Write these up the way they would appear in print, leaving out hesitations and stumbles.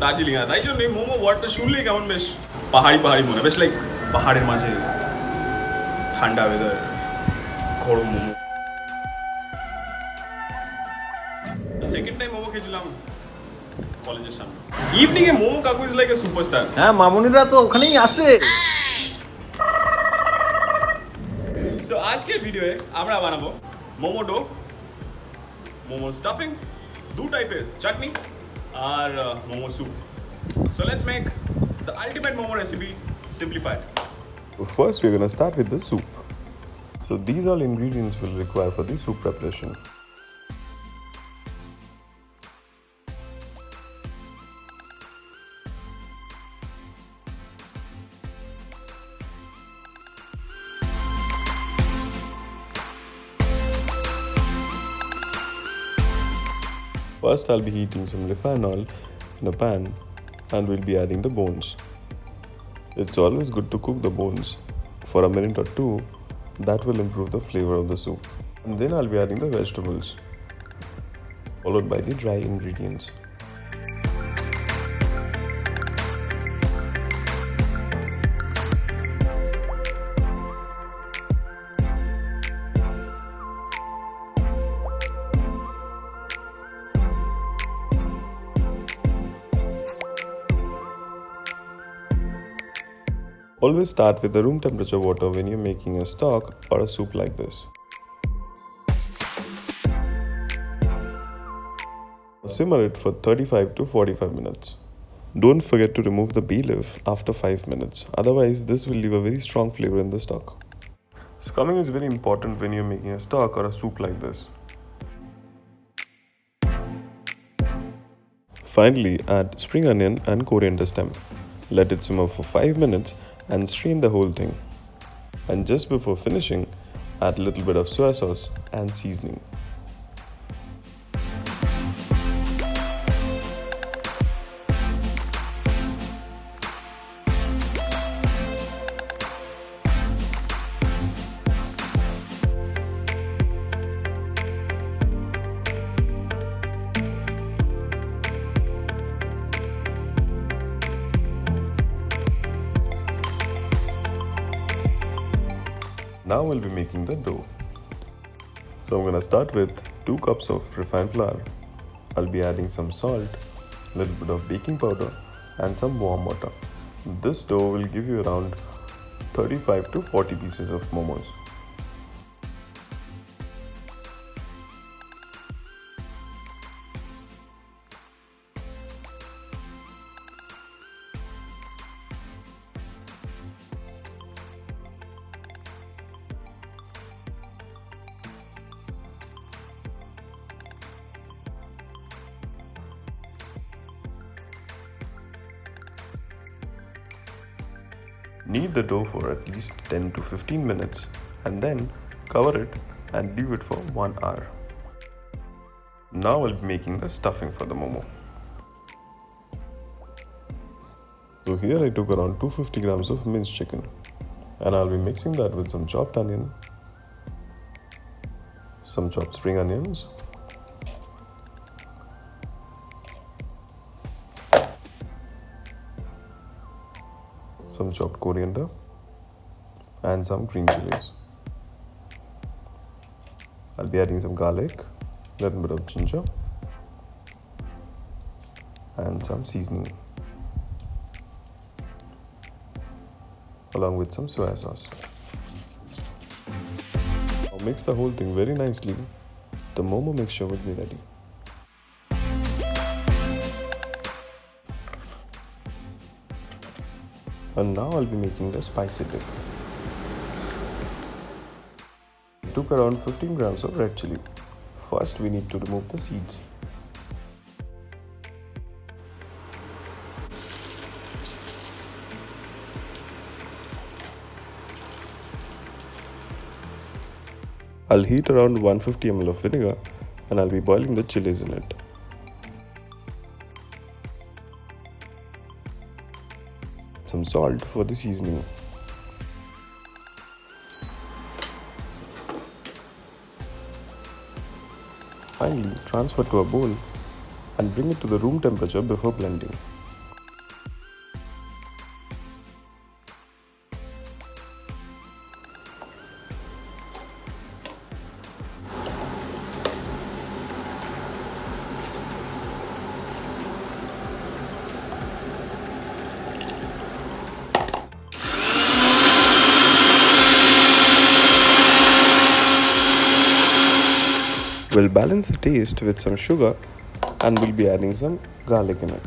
দার্জিলিং তাই জন্য মোমো ওয়ার্ডটা শুনলেই কেমন বেশ পাহাড়ি পাহাড়ি মনে বেশ লাইক পাহাড়ের মাঝে ঠান্ডা ওয়েদার গরম মোমো সেকেন্ড টাইম মোমো খেয়েছিলাম কলেজের সামনে ইভিনিং এ মোমো কাকু ইজ লাইক এ সুপারস্টার হ্যাঁ মামুনিরা তো ওখানেই আসে সো আজকের ভিডিওয়ে আমরা বানাবো মোমো ডো মোমো স্টাফিং দু টাইপের চাটনি আর momo soup so let's make the ultimate momo recipe simplified. First, we're going to start with the soup. So these all ingredients we'll require for the soup preparation. First, I'll be heating some refined oil in a pan and we'll be adding the bones. It's always good to cook the bones for a minute or two. That will improve the flavor of the soup. And then I'll be adding the vegetables, followed by the dry ingredients. Always start with the room temperature water when you're making a stock or a soup like this. Simmer it for 35 to 45 minutes. Don't forget to remove the bay leaf after 5 minutes, otherwise this will leave a very strong flavor in the stock. Scumming is very important when you're making a stock or a soup like this. Finally, add spring onion and coriander stem. Let it simmer for 5 minutes and strain the whole thing. And just before finishing, add a little bit of soy sauce and seasoning. Now we'll be making the dough. So I'm going to start with 2 cups of refined flour. I'll be adding some salt, a little bit of baking powder and some warm water. This dough will give you around 35 to 40 pieces of momos. Knead the dough for at least 10 to 15 minutes and then cover it and leave it for 1 hour. Now I'll be making the stuffing for the momo. So here I took around 250 grams of minced chicken and I'll be mixing that with some chopped onion, some chopped spring onions, some chopped coriander and some green chilies. I'll be adding some garlic, a little bit of ginger and some seasoning along with some soy sauce. Now mix the whole thing very nicely. The momo mixture will be ready. And now I'll be making the spicy dip. I took around 15 grams of red chili. First we need to remove the seeds. I'll heat around 150 ml of vinegar and I'll be boiling the chilies in it. Some salt for the seasoning. Finally, transfer to a bowl and bring it to the room temperature before blending. We'll balance the taste with some sugar and we'll be adding some garlic in it.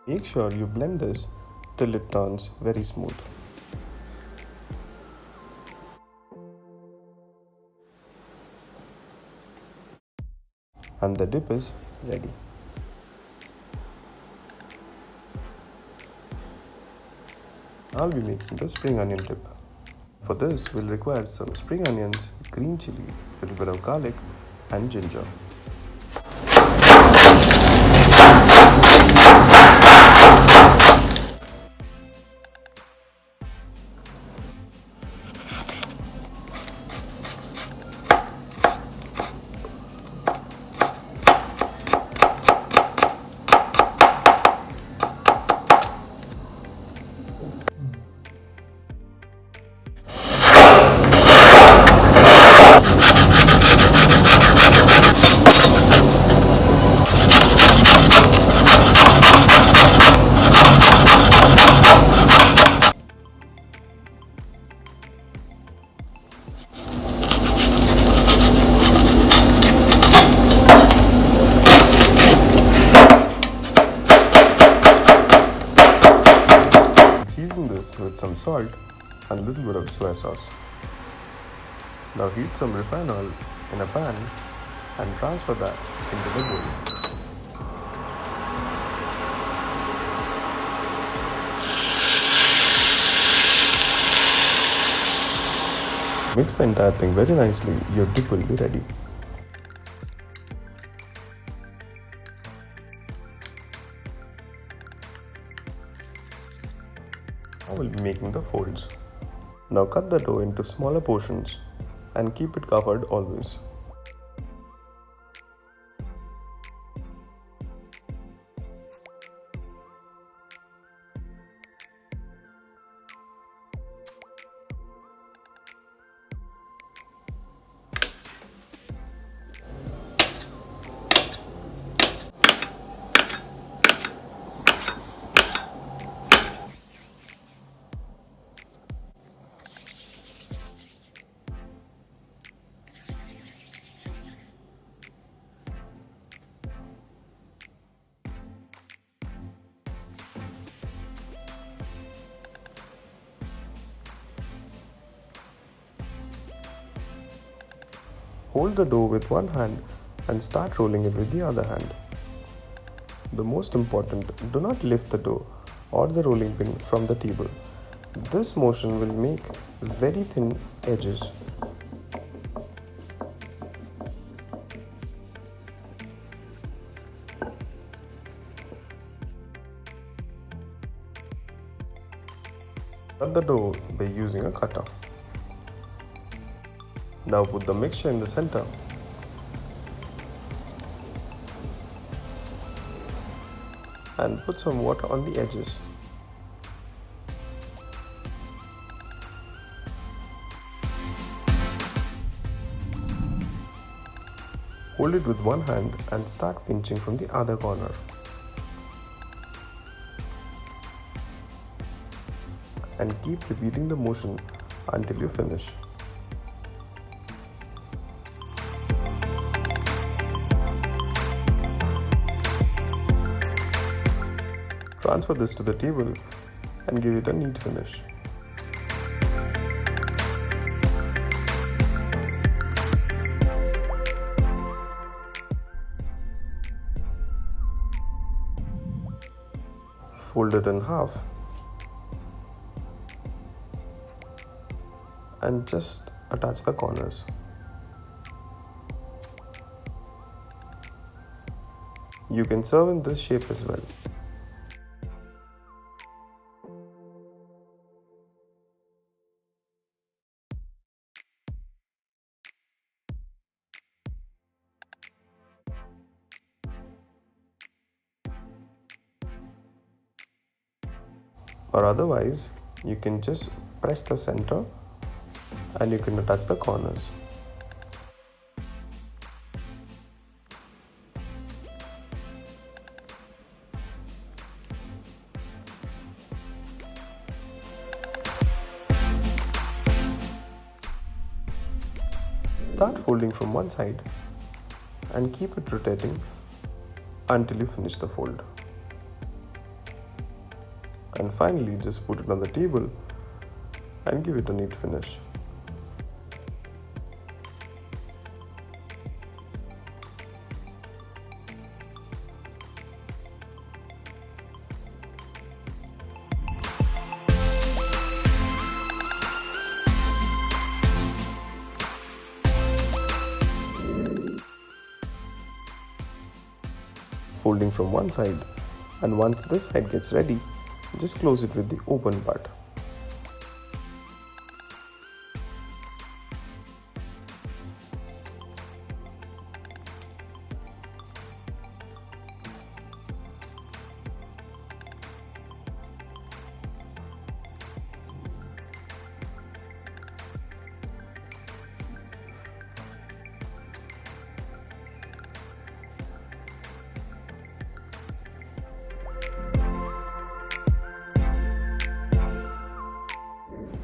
Make sure you blend this till it turns very smooth. And the dip is ready. I'll be making the spring onion dip. For this, we'll require some spring onions, green chili, a little bit of garlic and ginger. Season this with some salt and a little bit of soy sauce. Now heat some refined oil in a pan and transfer that into the bowl. Mix the entire thing very nicely, your dip will be ready. I will be making the folds. Now cut the dough into smaller portions and keep it covered always. Hold the dough with one hand and start rolling it with the other hand. The most important, do not lift the dough or the rolling pin from the table. This motion will make very thin edges. Cut the dough by using a cutter. Now put the mixture in the center. And put some water on the edges. Hold it with one hand and start pinching from the other corner. And keep repeating the motion until you finish. Transfer this to the table and give it a neat finish. Fold it in half and just attach the corners. You can serve in this shape as well. Or otherwise, you can just press the center and you can attach the corners. Start folding from one side and keep it rotating until you finish the fold. And finally, just put it on the table and give it a neat finish. Folding from one side, and once this side gets ready, just close it with the open part.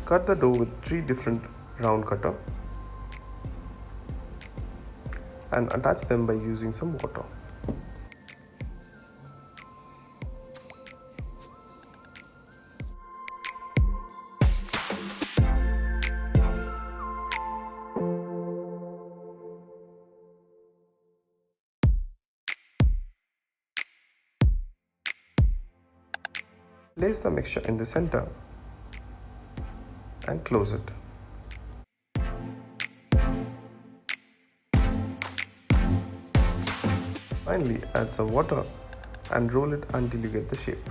Cut the dough with 3 different round cutter and attach them by using some water. Place the mixture in the center and close it. Finally, add some water and roll it until you get the shape.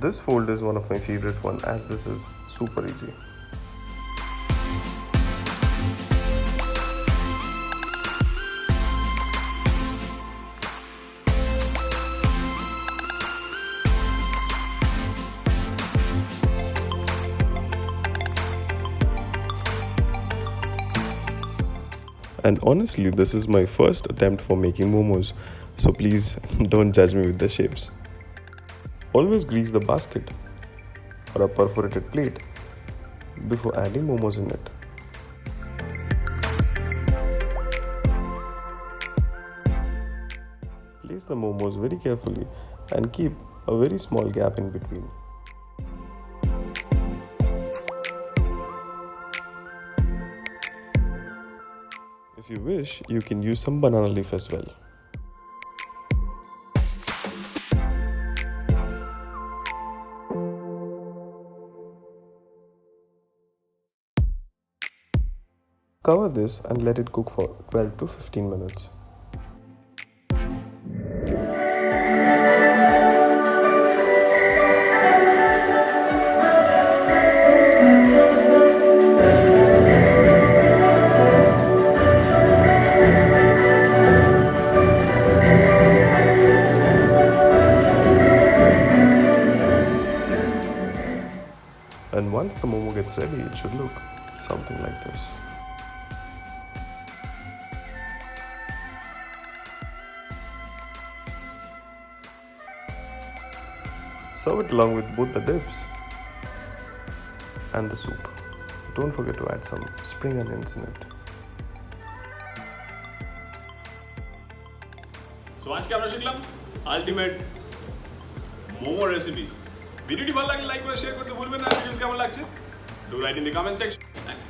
This fold is one of my favorite one as this is super easy. And honestly, this is my first attempt for making momos, so please don't judge me with the shapes. Always grease the basket or a perforated plate before adding momos in it. Place the momos very carefully and keep a very small gap in between. If you wish, you can use some banana leaf as well. Cover this and let it cook for 12 to 15 minutes. And once the momo gets ready, it should look something like this. Serve it along with both the dips and the soup. Don't forget to add some spring onions in it. So आज क्या शिकलाम ultimate momo recipe ভিডিওটি ভালো লাগলে like করে share করতে ভুলবেন না videos কেমন লাগছে do right in the comment section thanks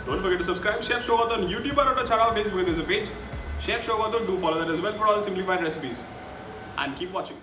Don't forget to subscribe Chef Shogat on YouTube or on Facebook. There's a page Chef Shogat. Do follow that as well for all simplified recipes and keep watching.